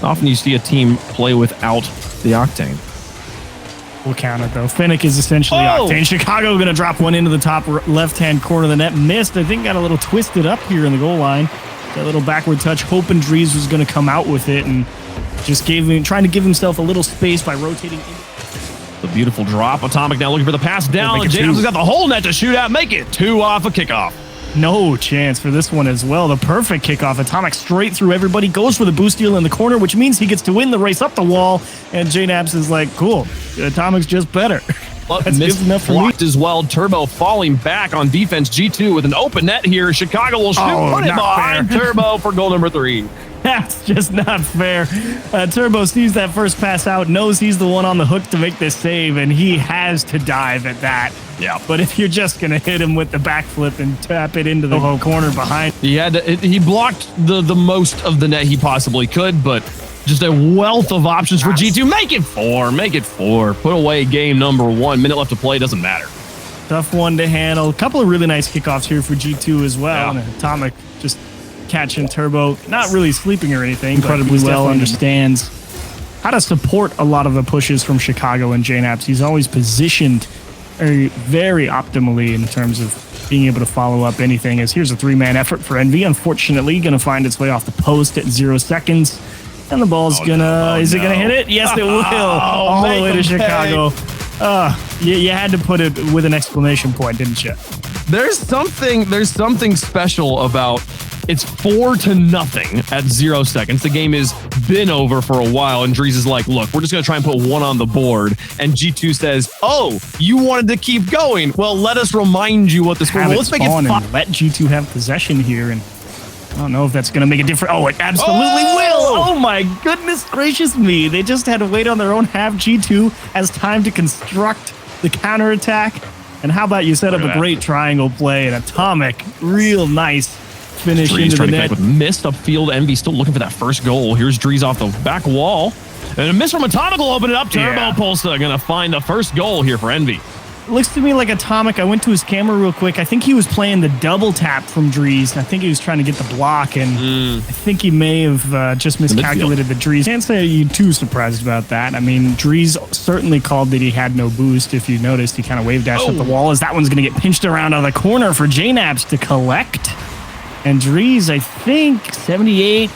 Often you see a team play without the Octane. We'll counter though. Fennec is essentially Octane. Chicago going to drop one into the top left-hand corner of the net. Missed. I think got a little twisted up here in the goal line. That little backward touch. Hoping Drees was going to come out with it and just trying to give himself a little space by rotating in. The beautiful drop. Atomic now looking for the pass down. And James has got the whole net to shoot out. Make it 2 off a kickoff. No chance for this one as well. The perfect kickoff. Atomic straight through everybody. Goes for the boost steal in the corner, which means he gets to win the race up the wall. And JNaps is like, cool. Atomic's just better. That's good enough for me. As well. Turbo falling back on defense. G2 with an open net here. Chicago will shoot. Put it behind Turbo for goal number 3. That's just not fair. Turbo sees that first pass out, knows he's the one on the hook to make this save, and he has to dive at that. Yeah. But if you're just going to hit him with the backflip and tap it into the whole corner behind. He blocked the most of the net he possibly could, but just a wealth of options for G2. Make it 4. Make it 4. Put away game number 1. Minute left to play. Doesn't matter. Tough one to handle. A couple of really nice kickoffs here for G2 as well. Yeah. And Atomic just catching Turbo, not really sleeping or anything, incredibly well understands how to support a lot of the pushes from Chicago and JNaps. He's always positioned very optimally in terms of being able to follow up anything. As here's a 3-man effort for EnVy, unfortunately going to find its way off the post at 0 seconds, and the ball's is it gonna hit it? Yes, it will. All the way to Chicago. You had to put it with an exclamation point, didn't you? There's something special about it's 4-0 at 0 seconds. The game has been over for a while, and Drees is like, look, we're just going to try and put 1 on the board. And G2 says, oh, you wanted to keep going. Well, let us remind you what the score was. Let's make it 5. Let G2 have possession here, and I don't know if that's going to make a difference. Oh, it absolutely will. Oh, my goodness gracious me. They just had to wait on their own half. G2 has time to construct the counterattack. And how about you set up a great triangle play, and Atomic, real nice finish into the net. With missed upfield. EnVy still looking for that first goal. Here's Drees off the back wall. And a miss from Atomic will open it up. Turbo Pulsa going to find the first goal here for EnVy. It looks to me like Atomic. I went to his camera real quick. I think he was playing the double tap from Drees. I think he was trying to get the block, and I think he may have just miscalculated the Drees. Can't say you're too surprised about that. I mean, Drees certainly called that he had no boost. If you noticed, he kind of wave dashed up the wall as that one's going to get pinched around out of the corner for JNaps to collect. And Drees, I think, 78.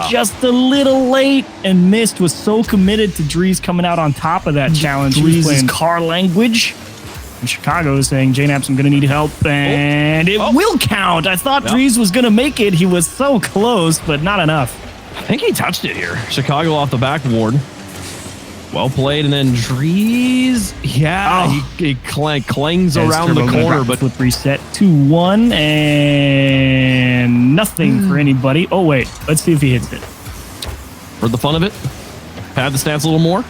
Just a little late. And Mist was so committed to Drees coming out on top of that challenge. Drees' car language. And Chicago is saying, JNaps, I'm going to need help. And it will count. I thought Drees was going to make it. He was so close, but not enough. I think he touched it here. Chicago off the backboard. Well played, and then Drees, he clangs around the corner, but flip reset 2-1, and nothing for anybody. Oh wait, let's see if he hits it. For the fun of it, pad the stats a little more.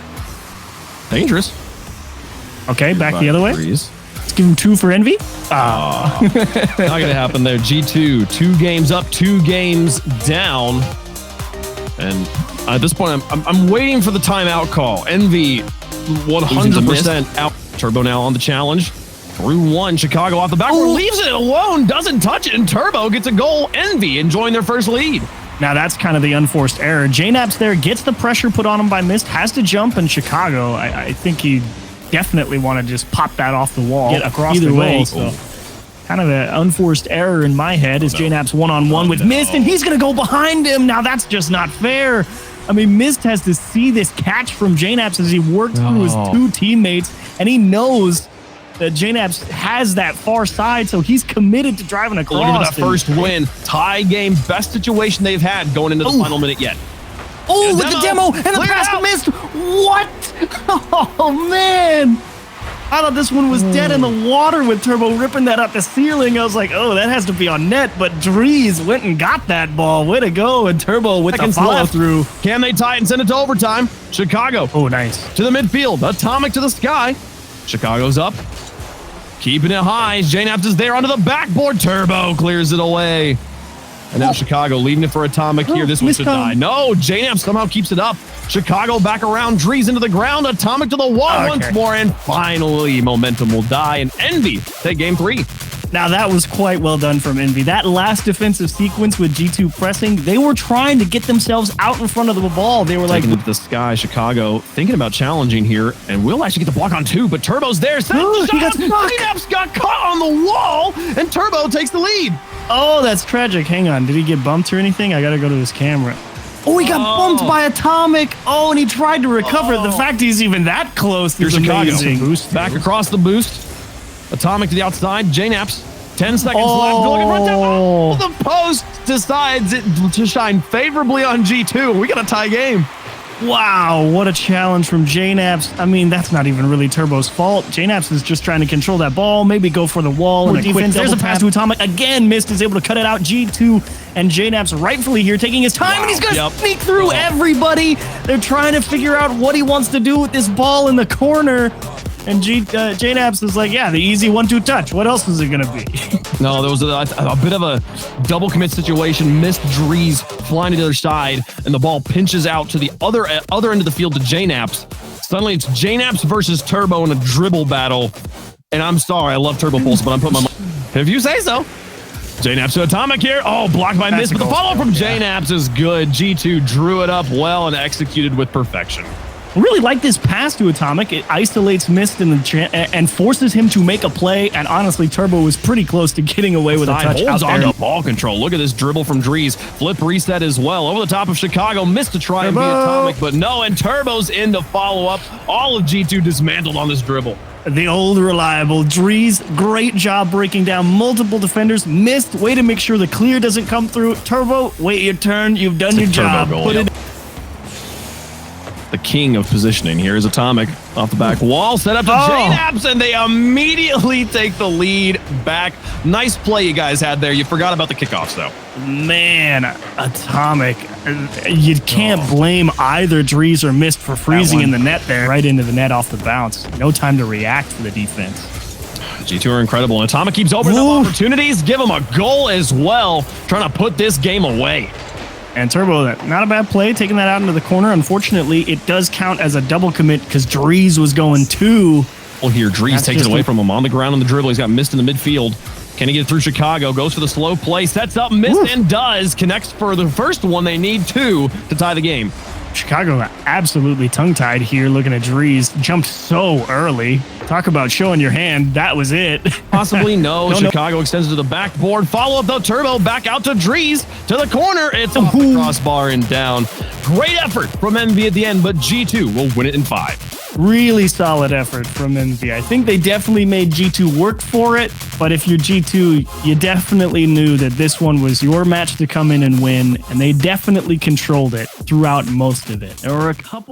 Dangerous. Okay, back the other way. Drees. Let's give him 2 for EnVy. Not gonna happen there. G2, 2 games up, 2 games down, and at this point, I'm waiting for the timeout call. EnVy 100% out. Turbo now on the challenge. Through 1. Chicago off the backboard. Leaves it alone. Doesn't touch it. And Turbo gets a goal. EnVy enjoying their first lead. Now that's kind of the unforced error. JNaps there gets the pressure put on him by Mist. Has to jump. And Chicago, I think he definitely want to just pop that off the wall. Get across the goal. So kind of an unforced error in my head is JNaps one-on-one with Mist. And he's going to go behind him. Now that's just not fair. I mean, Mist has to see this catch from JNaps as he worked through his 2 teammates, and he knows that JNaps has that far side, so he's committed to driving across. Look at that first win. Tie game, best situation they've had going into the final minute yet. Oh, with the demo and the pass to Mist. What? Oh, man. I thought this one was dead in the water with Turbo ripping that up the ceiling. I was like, oh, that has to be on net. But Drees went and got that ball. Way to go. And Turbo with the follow through. Can they tie it and send it to overtime? Chicago. Oh, nice. To the midfield. Atomic to the sky. Chicago's up. Keeping it high. JNaps is there onto the backboard. Turbo clears it away. And now Chicago leaving it for Atomic here. This one should die. No, JNaps somehow keeps it up. Chicago back around. Drees into the ground. Atomic to the wall once more. And finally, momentum will die. And EnVy take game 3. Now, that was quite well done from EnVy. That last defensive sequence with G2 pressing, they were trying to get themselves out in front of the ball. They were taking like... it to the sky, Chicago, thinking about challenging here, and we'll actually get the block on 2, but Turbo's there. He got stuck. Cleanups got caught on the wall, and Turbo takes the lead. Oh, that's tragic. Hang on. Did he get bumped or anything? I got to go to his camera. Oh, he got bumped by Atomic. Oh, and he tried to recover. The fact he's even that close is amazing. Boost back across the boost. Atomic to the outside. JNaps. 10 seconds left. Looking for a the post decides it to shine favorably on G2. We got a tie game. Wow, what a challenge from JNaps. I mean, that's not even really Turbo's fault. JNaps is just trying to control that ball, maybe go for the wall and a quick defense. There's a pass to Atomic. Again, missed, is able to cut it out. G2 and JNaps rightfully here taking his time, and he's going to sneak through everybody. They're trying to figure out what he wants to do with this ball in the corner. And JNaps is like, yeah, the easy 1-2 touch. What else is it going to be? No, there was a bit of a double commit situation. Missed Drees flying to the other side, and the ball pinches out to the other end of the field to JNaps. Suddenly, it's JNaps versus Turbo in a dribble battle. And I'm sorry, I love Turbo Pulse, but I'm putting my... If you say so. JNaps to Atomic here. Oh, blocked by Miss, but the follow from JNaps is good. G2 drew it up well and executed with perfection. I really like this pass to Atomic. It isolates Mist and forces him to make a play. And honestly, Turbo was pretty close to getting away with a touch holds out on there. to ball control. Look at this dribble from Drees. Flip reset as well. Over the top of Chicago. Missed to try and be Atomic, but no. And Turbo's in to follow up. All of G2 dismantled on this dribble. The old reliable Drees, great job breaking down multiple defenders. Missed, way to make sure the clear doesn't come through. Turbo, wait your turn. You've done your job. Put it. The king of positioning here is Atomic off the back wall, set up to JNaps, and they immediately take the lead back. Nice play you guys had there. You forgot about the kickoffs, though. Man, Atomic. You can't blame either Drees or Mist for freezing in the net there. Right into the net off the bounce. No time to react for the defense. G2 are incredible, and Atomic keeps opening up opportunities. Give him a goal as well, trying to put this game away. And Turbo, not a bad play, taking that out into the corner. Unfortunately, it does count as a double commit because Drees was going 2. Well, here, Drees takes it away from him on the ground on the dribble. He's got Mist in the midfield. Can he get it through Chicago? Goes for the slow play, sets up Mist and does. Connects for the first one. They need 2 to tie the game. Chicago got absolutely tongue-tied here looking at Drees. Jumped so early. Talk about showing your hand. That was it. Possibly no. Chicago extends to the backboard. Follow up, though. Turbo back out to Drees. To the corner. It's off the crossbar and down. Great effort from EnVy at the end, but G2 will win it in 5. Really solid effort from EnVy. I think they definitely made G2 work for it, but if you're G2, you definitely knew that this one was your match to come in and win, and they definitely controlled it throughout most of it. There were a couple